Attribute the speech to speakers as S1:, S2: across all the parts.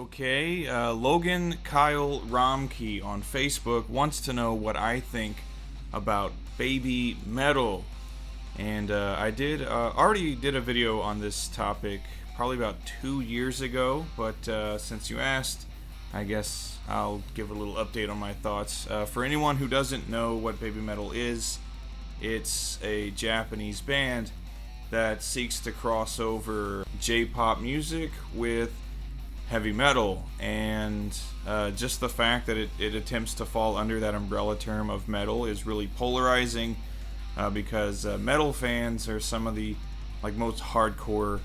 S1: Okay, Logan Kyle Romkey on Facebook wants to know what I think about BabyMetal. And I did already did a video on this topic probably about 2 years ago, but since you asked, I guess I'll give a little update on my thoughts. For anyone who doesn't know what BabyMetal is, it's a Japanese band that seeks to cross over J-pop music with heavy metal, and just the fact that it attempts to fall under that umbrella term of metal is really polarizing, because metal fans are some of the most hardcore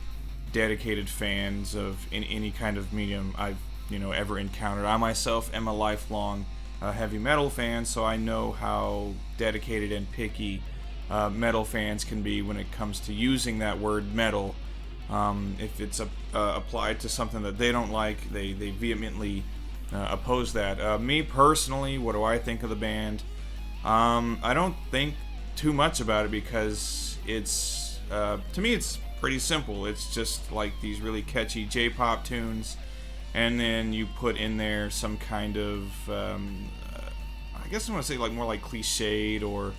S1: dedicated fans of any kind of medium I've ever encountered. I myself am a lifelong heavy metal fan, so I know how dedicated and picky metal fans can be when it comes to using that word metal. If it's applied to something that they don't like, they vehemently oppose that. Me personally, what do I think of the band? I don't think too much about it because it's, to me, it's pretty simple. It's just like these really catchy J-pop tunes, and then you put in there some kind of, I guess I want to say more like cliched or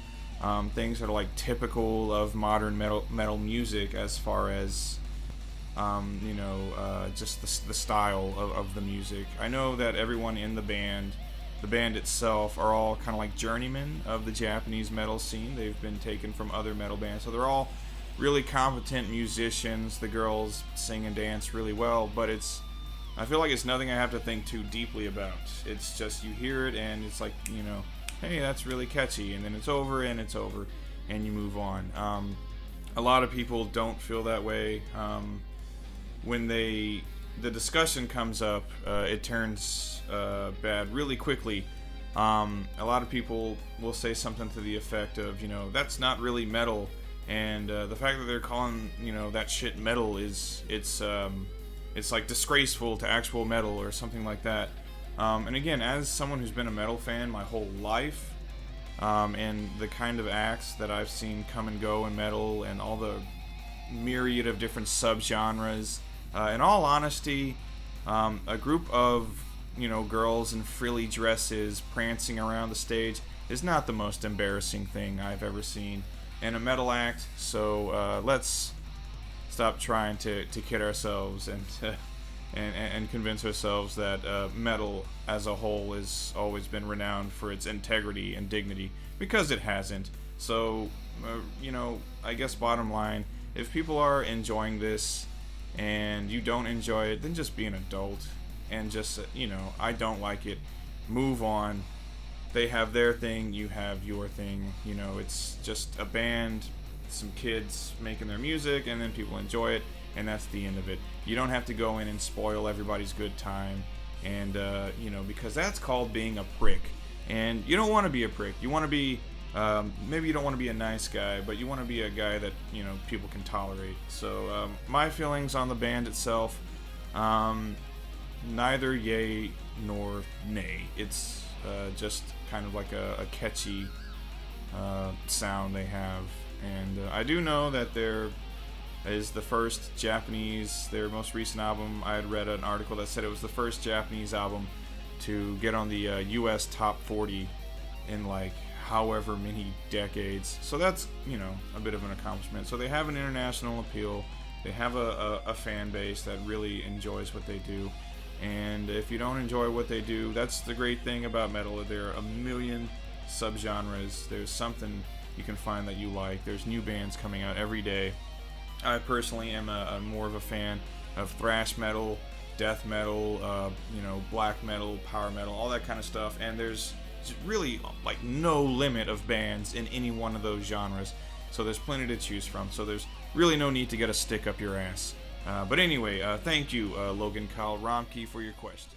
S1: things that are typical of modern metal music as far as just the style of the music. I know that everyone in the band itself, are all kind of journeymen of the Japanese metal scene. They've been taken from other metal bands, so they're all really competent musicians. The girls sing and dance really well, but I feel like it's nothing I have to think too deeply about. It's just you hear it and it's hey, that's really catchy, and then it's over and you move on. A lot of people don't feel that way. When the discussion comes up, it turns bad really quickly. A lot of people will say something to the effect of, that's not really metal, and the fact that they're calling that shit metal it's disgraceful to actual metal or something like that. And again, as someone who's been a metal fan my whole life, and the kind of acts that I've seen come and go in metal and all the myriad of different subgenres, in all honesty, a group of girls in frilly dresses prancing around the stage is not the most embarrassing thing I've ever seen in a metal act. So let's stop trying to kid ourselves and convince ourselves that metal as a whole has always been renowned for its integrity and dignity, because it hasn't. So I guess bottom line, if people are enjoying this and you don't enjoy it, then just be an adult and just I don't like it, move on. They have their thing, you have your thing. It's just a band, some kids making their music, and then people enjoy it, and that's the end of it. You don't have to go in and spoil everybody's good time, and because that's called being a prick, and you don't want to be a prick. You want to be maybe you don't want to be a nice guy, but you want to be a guy that people can tolerate. So my feelings on the band itself, neither yay nor nay. It's just kind of like a catchy sound they have. And I do know that there is the first Japanese, their most recent album, I had read an article that said it was the first Japanese album to get on the US top 40 in however many decades. So that's, a bit of an accomplishment. So they have an international appeal. They have a fan base that really enjoys what they do. And if you don't enjoy what they do, that's the great thing about metal. There are a million subgenres. There's something you can find that you like. There's new bands coming out every day. I personally am a more of a fan of thrash metal, death metal, black metal, power metal, all that kind of stuff. And there's really no limit of bands in any one of those genres. So there's plenty to choose from. So there's really no need to get a stick up your ass. But anyway, thank you, Logan Kyle Romkey, for your question.